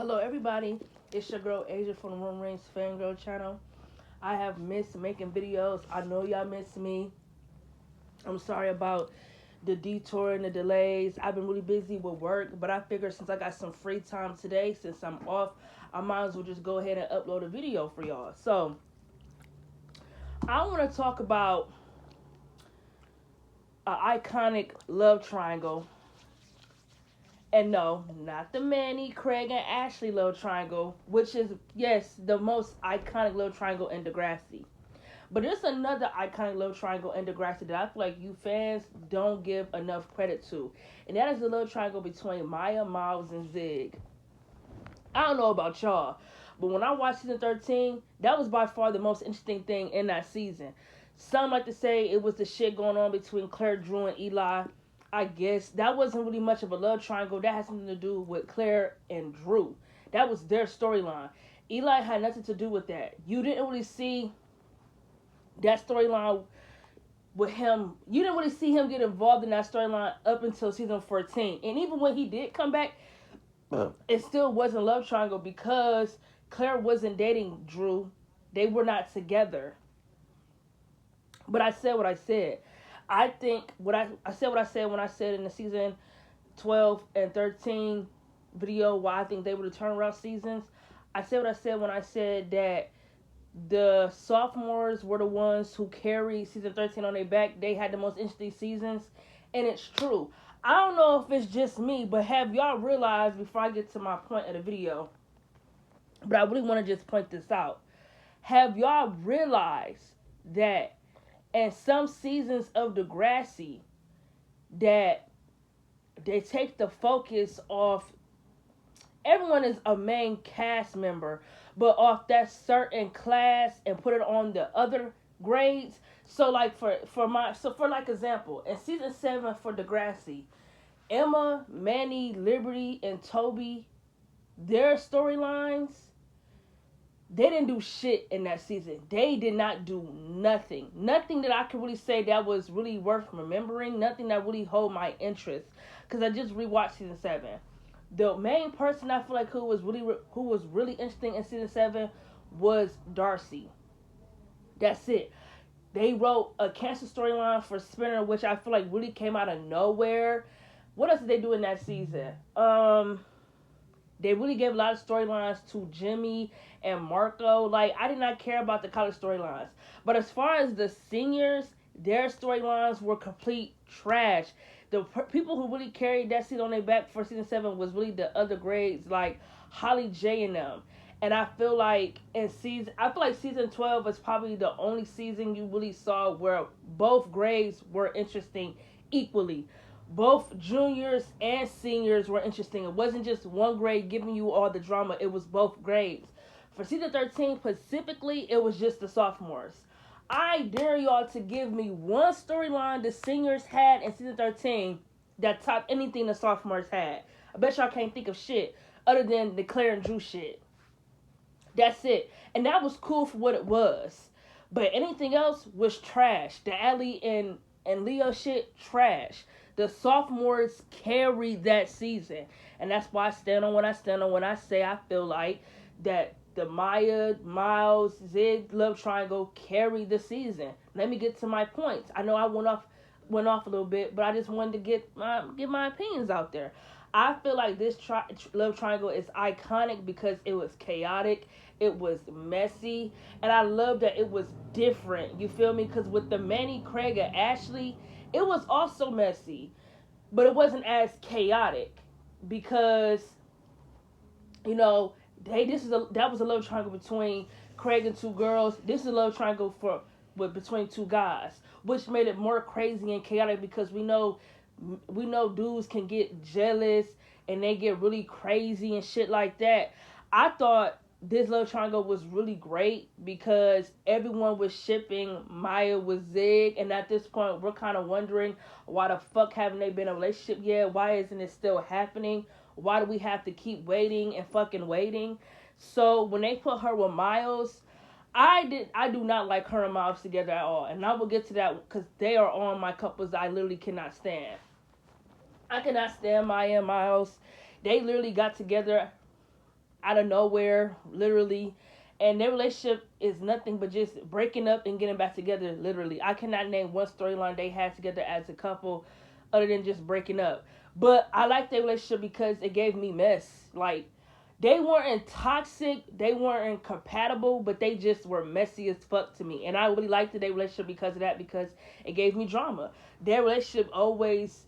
Hello, everybody. It's your girl Asia from the Room Rings Fangirl channel. I have missed making videos. I know y'all miss me. I'm sorry about the detour and the delays. I've been really busy with work, but I figured since I got some free time today, since I'm off, I might as well just go ahead and upload a video for y'all. So, I want to talk about an iconic love triangle. And no, not the Manny, Craig, and Ashley love triangle, which is, yes, the most iconic love triangle in Degrassi. But there's another iconic love triangle in Degrassi that I feel like you fans don't give enough credit to. And that is the love triangle between Maya, Miles, and Zig. I don't know about y'all, but when I watched season 13, that was by far the most interesting thing in that season. Some like to say it was the shit going on between Claire, Drew, and Eli. I guess that wasn't really much of a love triangle. That had something to do with Claire and Drew. That was their storyline. Eli had nothing to do with that. You didn't really see that storyline with him. You didn't really see him get involved in that storyline up until season 14. And even when he did come back, it still wasn't love triangle because Claire wasn't dating Drew. They were not together. But I said what I said. I think I said what I said when I said in the season 12 and 13 video why I think they were the turnaround seasons. I said what I said when I said that the sophomores were the ones who carried season 13 on their back. They had the most interesting seasons. And it's true. I don't know if it's just me, but have y'all realized before I get to my point of the video, but I really want to just point this out. Have y'all realized that in some seasons of Degrassi that they take the focus off everyone is a main cast member, but off that certain class and put it on the other grades. So like for like example, in season 7 for Degrassi, Emma, Manny, Liberty, and Toby, their storylines, they didn't do shit in that season. They did not do nothing. Nothing that I could really say that was really worth remembering. Nothing that really hold my interest. Because I just rewatched season 7. The main person I feel like who was really interesting in season 7 was Darcy. That's it. They wrote a cancer storyline for Spinner, which I feel like really came out of nowhere. What else did they do in that season? They really gave a lot of storylines to Jimmy and Marco. Like, I did not care about the college storylines. But as far as the seniors, their storylines were complete trash. The people who really carried that season on their back for season 7 was really the other grades, like Holly J and them. And I feel like season 12 was probably the only season you really saw where both grades were interesting equally. Both juniors and seniors were interesting. It wasn't just one grade giving you all the drama, it was both grades. For season 13 specifically, it was just the sophomores. I dare y'all to give me one storyline the seniors had in season 13 that topped anything the sophomores had. I bet y'all can't think of shit other than the Claire and Drew shit. That's it. And that was cool for what it was. But anything else was trash. The Allie and Leo shit, trash. The sophomores carried that season. And that's why I stand on what I stand on when I say I feel like that the Maya, Miles, Zig love triangle carried the season. Let me get to my points. I know I went off a little bit, but I just wanted to get my opinions out there. I feel like this love triangle is iconic because it was chaotic, it was messy, and I love that it was different. You feel me? Because with the Manny, Craig, and Ashley, it was also messy, but it wasn't as chaotic because you know that was a love triangle between Craig and two girls. This is a love triangle between two guys, which made it more crazy and chaotic because we know dudes can get jealous and they get really crazy and shit like that. I thought this love triangle was really great because everyone was shipping Maya with Zig, and at this point we're kind of wondering why the fuck haven't they been in a relationship yet? Why isn't it still happening? Why do we have to keep waiting and fucking waiting? So when they put her with Miles, I do not like her and Miles together at all, and I will get to that because they are on my couples I literally cannot stand. I cannot stand Maya and Miles. They literally got together out of nowhere, literally. And their relationship is nothing but just breaking up and getting back together, literally. I cannot name one storyline they had together as a couple other than just breaking up. But I like their relationship because it gave me mess. Like, they weren't toxic, they weren't compatible, but they just were messy as fuck to me. And I really liked their relationship because of that, because it gave me drama. Their relationship always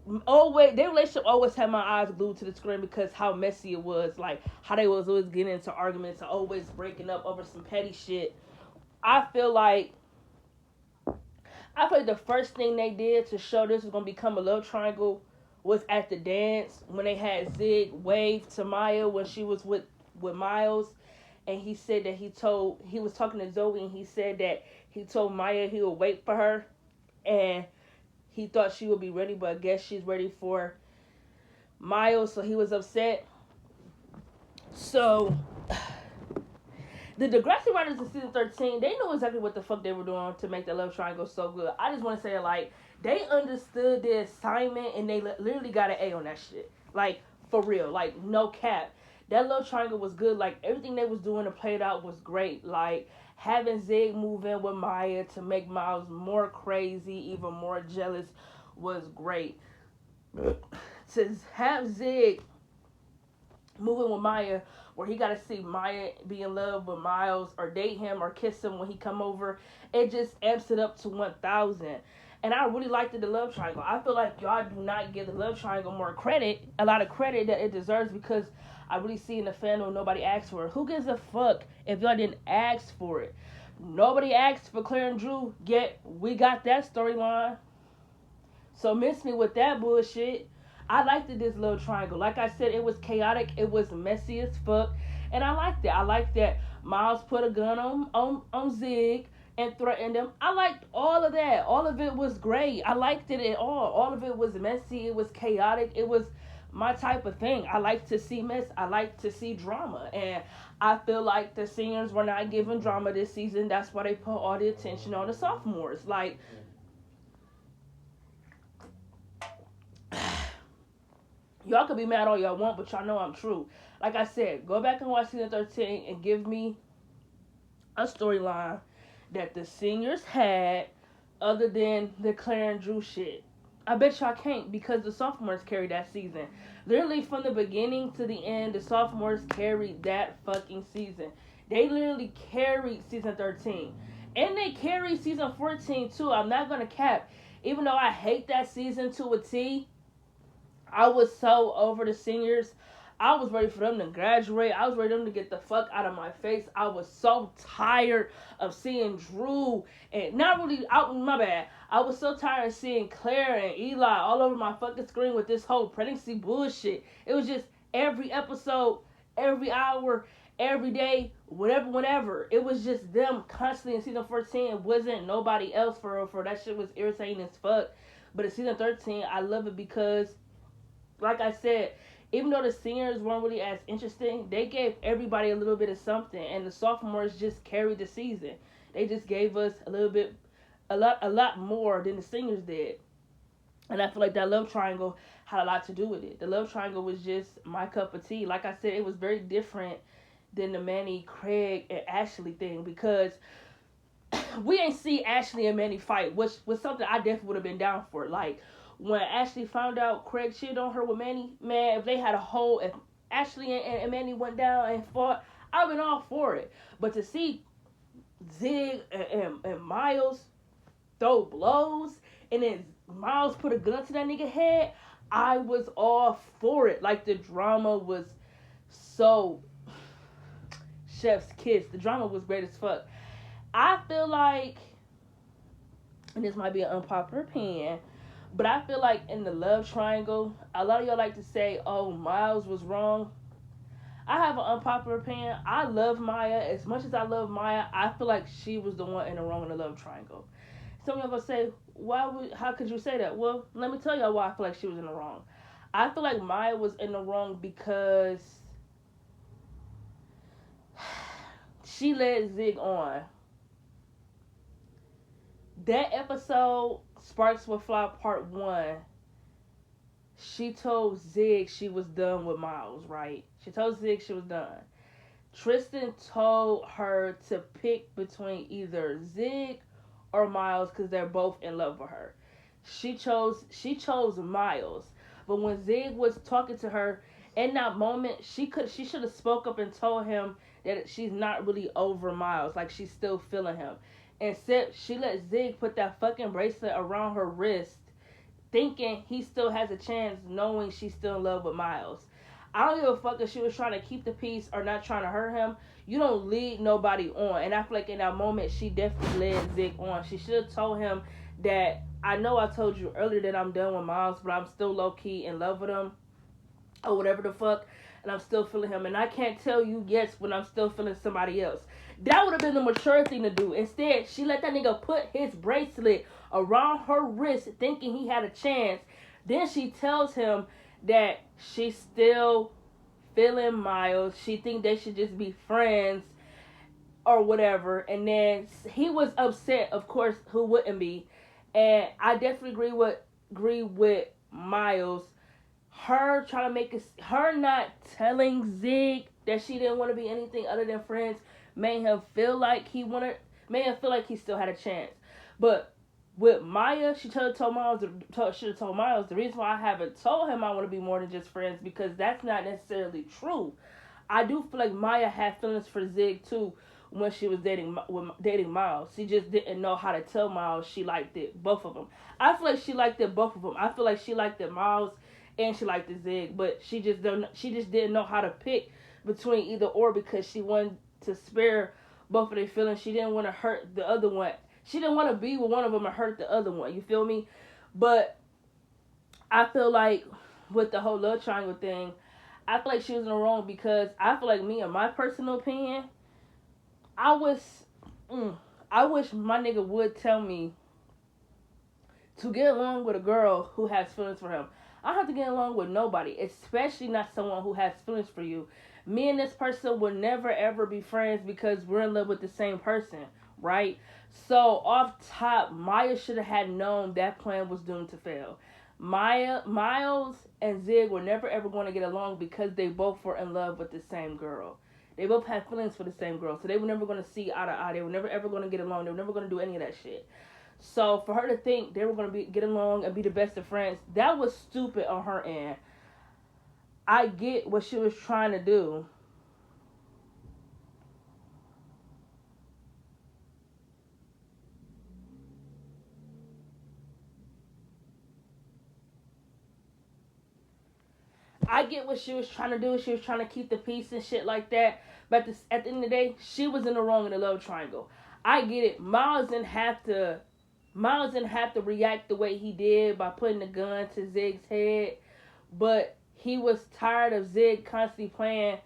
their relationship always had my eyes glued to the screen because how messy it was, like how they was always getting into arguments and always breaking up over some petty shit. I feel like the first thing they did to show this was gonna become a love triangle was at the dance when they had Zig wave to Maya when she was with Miles, and he said that he was talking to Zoe and he said that he told Maya he would wait for her, and he thought she would be ready, but I guess she's ready for Miles, so he was upset. So the Degrassi writers in season 13, they knew exactly what the fuck they were doing to make the love triangle so good. I just want to say, like, they understood the assignment and they literally got an A on that shit. Like, for real. Like, no cap. That love triangle was good. Like, everything they was doing to play it out was great. Like, having Zig move in with Maya to make Miles more crazy, even more jealous, was great. To have Zig moving with Maya, where he got to see Maya be in love with Miles or date him or kiss him when he come over, it just amps it up to 1,000. And I really liked the love triangle. I feel like y'all do not give the love triangle a lot of credit that it deserves, because I really see in the fandom nobody asked for it. Who gives a fuck if y'all didn't ask for it? Nobody asked for Claire and Drew, yet we got that storyline. So miss me with that bullshit. I liked this love triangle. Like I said, it was chaotic. It was messy as fuck. And I liked it. I liked that Miles put a gun on Zig and threatened him. I liked all of that. All of it was great. I liked it at all. All of it was messy. It was chaotic. It was my type of thing. I like to see mess. I like to see drama. And I feel like the seniors were not given drama this season. That's why they put all the attention on the sophomores. Like, y'all could be mad all y'all want, but y'all know I'm true. Like I said, go back and watch season 13 and give me a storyline that the seniors had other than the Claire and Drew shit. I bet y'all can't, because the sophomores carried that season. Literally from the beginning to the end, the sophomores carried that fucking season. They literally carried season 13. And they carried season 14 too. I'm not gonna cap. Even though I hate that season to a T, I was so over the seniors. I was ready for them to graduate. I was ready for them to get the fuck out of my face. I was so tired of seeing Drew and not really out. My bad. I was so tired of seeing Claire and Eli all over my fucking screen with this whole pregnancy bullshit. It was just every episode, every hour, every day, whatever, whenever. It was just them constantly in season 14. It wasn't nobody else for real. For that shit was irritating as fuck. But in season 13, I love it because, like I said, even though the seniors weren't really as interesting, they gave everybody a little bit of something, and the sophomores just carried the season. They just gave us a lot more than the seniors did. And I feel like that love triangle had a lot to do with it. The love triangle was just my cup of tea. Like I said, it was very different than the Manny, Craig, and Ashley thing, because we ain't see Ashley and Manny fight, which was something I definitely would have been down for. Like, when Ashley found out Craig cheated on her with Manny, man, if they had if Ashley and Manny went down and fought, I've been all for it. But to see Zig and Miles throw blows, and then Miles put a gun to that nigga head, I was all for it. Like, the drama was so chef's kiss. The drama was great as fuck. I feel like, and this might be an unpopular opinion, but I feel like in the love triangle, a lot of y'all like to say, oh, Miles was wrong. I have an unpopular opinion. I love Maya. As much as I love Maya, I feel like she was the one in the wrong in the love triangle. Some of y'all say, how could you say that? Well, let me tell y'all why I feel like she was in the wrong. I feel like Maya was in the wrong because she led Zig on. That episode, Sparks Will Fly Part 1, she told Zig she was done with Miles, right? She told Zig she was done. Tristan told her to pick between either Zig or Miles because they're both in love with her. She chose Miles. But when Zig was talking to her in that moment, she should have spoke up and told him that she's not really over Miles, like she's still feeling him. Instead, she let Zig put that fucking bracelet around her wrist, thinking he still has a chance, knowing she's still in love with Miles. I don't give a fuck if she was trying to keep the peace or not trying to hurt him. You don't lead nobody on. And I feel like in that moment, she definitely led Zig on. She should have told him that, I know I told you earlier that I'm done with Miles, but I'm still low key in love with him, or whatever the fuck, and I'm still feeling him. And I can't tell you yes when I'm still feeling somebody else. That would have been the mature thing to do. Instead, she let that nigga put his bracelet around her wrist, thinking he had a chance. Then she tells him that she's still feeling Miles. She think they should just be friends or whatever. And then he was upset, of course. Who wouldn't be? And I definitely agree with Miles. Her trying to make it, her not telling Zig that she didn't want to be anything other than friends, made him feel like made him feel like he still had a chance. But with Maya, she should have told Miles the reason why I haven't told him I want to be more than just friends, because that's not necessarily true. I do feel like Maya had feelings for Zig too when she was dating Miles. She just didn't know how to tell Miles she liked it, both of them. I feel like she liked it, both of them. I feel like she liked it Miles and she liked the Zig, but she just didn't know how to pick between either or, because she wanted to spare both of their feelings. She didn't want to hurt the other one. She didn't want to be with one of them and hurt the other one. You feel me? But I feel like with the whole love triangle thing, I feel like she was in the wrong, because I feel like, me, in my personal opinion, I was, I wish my nigga would tell me to get along with a girl who has feelings for him. I don't have to get along with nobody, especially not someone who has feelings for you. Me and this person will never ever be friends because we're in love with the same person, right? So off top, Maya should have had known that plan was doomed to fail. Miles and Zig were never ever going to get along because they both were in love with the same girl. They both had feelings for the same girl, so they were never going to see eye to eye. They were never ever going to get along. They were never going to do any of that shit. So for her to think they were going to get along and be the best of friends, that was stupid on her end. I get what she was trying to do. I get what she was trying to do. She was trying to keep the peace and shit like that. But at the end of the day, she was in the wrong in the love triangle. I get it. Miles didn't have to react the way he did by putting the gun to Zig's head. But he was tired of Zig constantly playing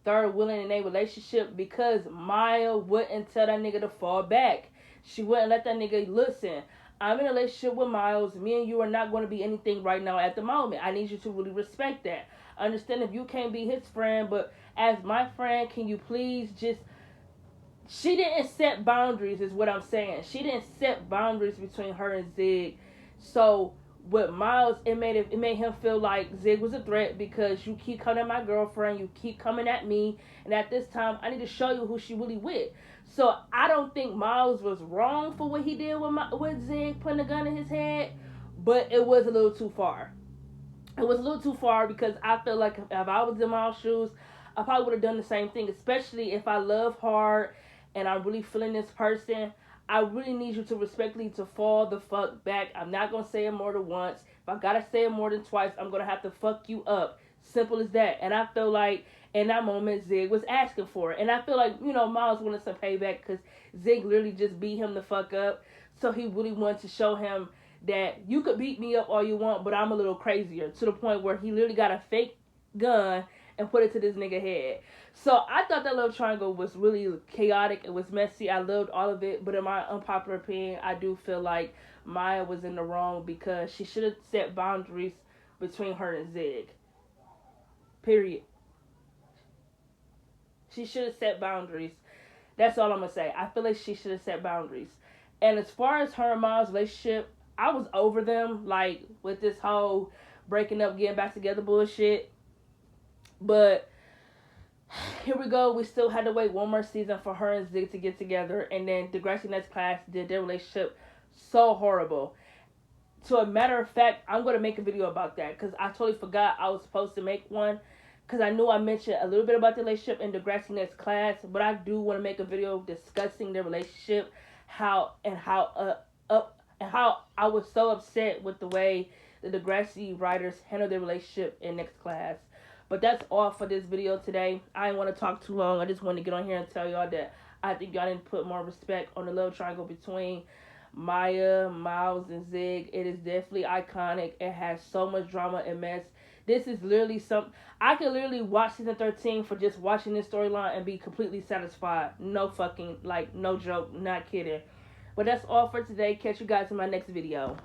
third wheeling in a relationship, because Maya wouldn't tell that nigga to fall back. She wouldn't let that nigga listen. I'm in a relationship with Miles. Me and you are not going to be anything right now at the moment. I need you to really respect that. I understand if you can't be his friend, but as my friend, can you please just... She didn't set boundaries, is what I'm saying. She didn't set boundaries between her and Zig. So with Miles, it made him feel like Zig was a threat, because you keep coming at my girlfriend, you keep coming at me, and at this time, I need to show you who she really with. So I don't think Miles was wrong for what he did with Zig putting a gun in his head, but it was a little too far. It was a little too far, because I feel like if I was in Miles' shoes, I probably would have done the same thing, especially if I love hard and I'm really feeling this person. I really need you to respectfully to fall the fuck back. I'm not going to say it more than once. If I got to say it more than twice, I'm going to have to fuck you up. Simple as that. And I feel like in that moment, Zig was asking for it. And I feel like, Miles wanted some payback, because Zig literally just beat him the fuck up. So he really wanted to show him that you could beat me up all you want, but I'm a little crazier, to the point where he literally got a fake gun and put it to this nigga head. So I thought that love triangle was really chaotic. It was messy. I loved all of it. But in my unpopular opinion, I do feel like Maya was in the wrong, because she should have set boundaries between her and Zig. Period. She should have set boundaries. That's all I'm going to say. I feel like she should have set boundaries. And as far as her and Miles' relationship, I was over them. Like, with this whole breaking up, getting back together bullshit. But here we go. We still had to wait one more season for her and Zig to get together, and then Degrassi Next Class did their relationship so horrible. To a matter of fact, I'm going to make a video about that because I totally forgot I was supposed to make one because I knew I mentioned a little bit about the relationship in Degrassi Next Class, but I do want to make a video discussing their relationship, how I was so upset with the way the Degrassi writers handled their relationship in Next Class. But that's all for this video today. I didn't want to talk too long. I just wanted to get on here and tell y'all that I think y'all didn't put more respect on the love triangle between Maya, Miles, and Zig. It is definitely iconic. It has so much drama and mess. This is literally I could literally watch season 13 for just watching this storyline and be completely satisfied. No fucking, no joke, not kidding. But that's all for today. Catch you guys in my next video.